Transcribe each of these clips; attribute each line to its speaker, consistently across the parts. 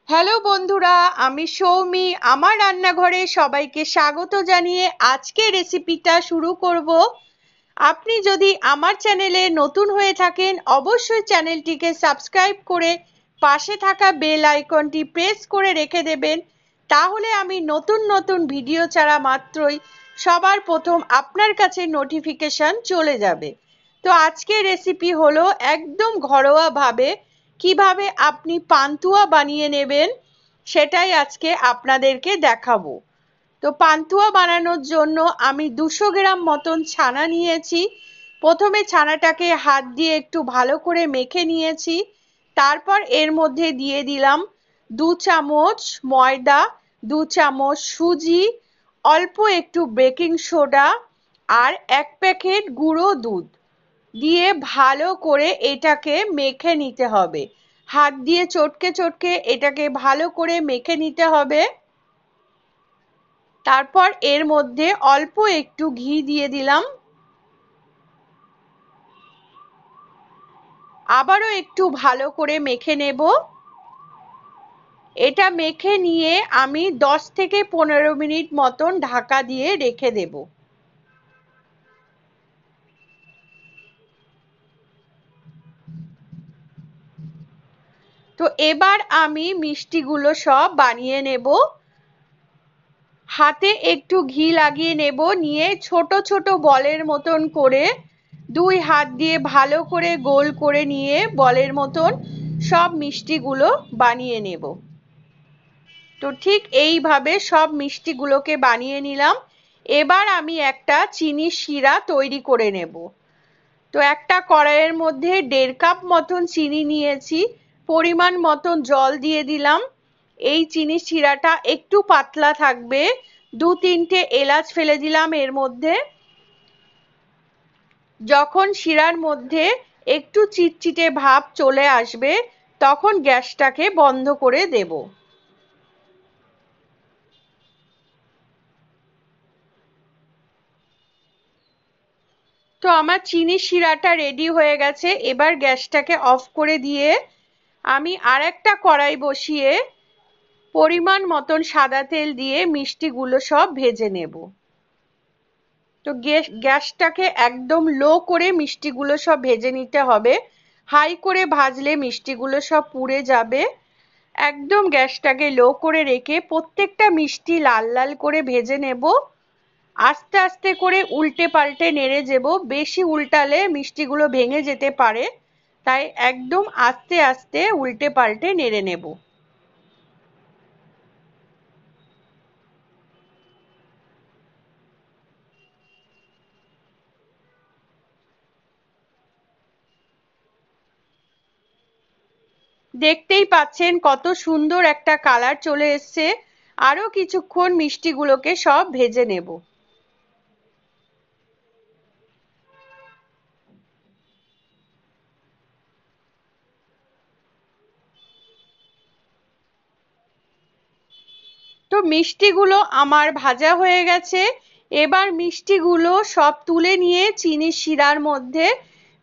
Speaker 1: Hello বন্ধুরা, আমি সৌমি। আমার রান্নাঘরে সবাইকে স্বাগত জানিয়ে আজকে রেসিপিটা শুরু করব। আপনি যদি আমার চ্যানেলে নতুন হয়ে থাকেন, অবশ্যই চ্যানেলটিকে সাবস্ক্রাইব করে পাশে থাকা বেল আইকনটি প্রেস করে রেখে দেবেন। তাহলে আমি নতুন নতুন ভিডিও ছাড়া মাত্রই সবার প্রথম আপনার কাছে নোটিফিকেশন চলে যাবে। তো আজকের রেসিপি হলো একদম ঘরোয়াভাবে কিভাবে আপনি পান্তুয়া বানিয়ে নেবেন, সেটাই আজকে আপনাদেরকে দেখাবো। তো পান্তুয়া বানানোর জন্য আমি 200 গ্রাম মতন ছানা নিয়েছি। প্রথমে ছানাটাকে হাত দিয়ে একটু ভালো করে মেখে নিয়েছি। তারপর এর মধ্যে দিয়ে দিলাম 2 চামচ ময়দা, 2 চামচ সুজি, অল্প একটু বেকিং সোডা আর 1 প্যাকেট গুঁড়ো দুধ দিয়ে ভালো করে এটাকে মেখে নিতে হবে। হাত দিয়ে চটকে চটকে এটাকে ভালো করে মেখে নিতে হবে। তারপর এর মধ্যে অল্প একটু ঘি দিয়ে দিলাম। আবারও একটু ভালো করে মেখে নেব। এটা মেখে নিয়ে আমি 10 থেকে 15 মিনিট মতন ঢাকা দিয়ে রেখে দেব। তো এবার আমি মিষ্টিগুলো সব বানিয়ে নেব। হাতে একটু ঘি লাগিয়ে নেব, নিয়ে ছোট ছোট বলের মতন করে 2 হাত দিয়ে ভালো করে গোল করে নিয়ে বলের মতন সব মিষ্টিগুলো বানিয়ে নেব। তো ঠিক এইভাবে সব মিষ্টিগুলোকে বানিয়ে নিলাম। এবার আমি একটা চিনির শিরা তৈরি করে নেব। তো একটা কড়াইয়ের মধ্যে 1.5 কাপ মতন চিনি নিয়েছি। পরিমাণ মতন জল দিয়ে দিলাম। এই চিনির শিরাটা একটু পাতলা থাকবে। 2-3টে এলাচ ফেলে দিলাম এর মধ্যে। যখন শিরার মধ্যে একটু চিটচিটে ভাব চলে আসবে, তখন গ্যাসটাকে বন্ধ করে দেব। তো আমার চিনির শিরাটা রেডি হয়ে গেছে। এবার গ্যাসটাকে অফ করে দিয়ে আমি আরেকটা কড়াই বসিয়ে পরিমাণ মতন সাদা তেল দিয়ে মিষ্টিগুলো সব ভেজে নেব। তো গ্যাসটাকে একদম লো করে মিষ্টিগুলো সব ভেজে নিতে হবে। হাই করে ভাজলে মিষ্টিগুলো সব পুড়ে যাবে। একদম গ্যাসটাকে লো করে রেখে প্রত্যেকটা মিষ্টি লাল লাল করে ভেজে নেব। আস্তে আস্তে করে উল্টে পাল্টে নেড়ে দেব। বেশি উল্টালে মিষ্টিগুলো ভেঙে যেতে পারে, তাই একদম আস্তে আস্তে উল্টে পাল্টে নেড়ে নেব। দেখতেই পাচ্ছেন কত সুন্দর একটা কালার চলে এসছে। আরো কিছুক্ষণ মিষ্টিগুলোকে সব ভেজে নেব। তো মিষ্টিগুলো আমার ভাজা হয়ে গেছে। এবার মিষ্টিগুলো সব তুলে নিয়ে চিনির শিরার মধ্যে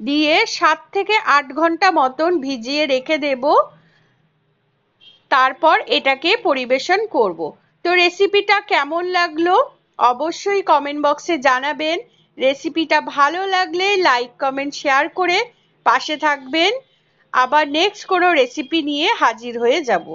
Speaker 1: দিয়ে 7 থেকে 8 ঘন্টা মতন ভিজিয়ে রেখে দেব। তারপর এটাকে পরিবেশন করব। তো রেসিপিটা কেমন লাগলো অবশ্যই কমেন্ট বক্সে জানাবেন। রেসিপিটা ভালো লাগলে লাইক কমেন্ট শেয়ার করে পাশে থাকবেন। আবার নেক্সট কোনো রেসিপি নিয়ে হাজির হয়ে যাব।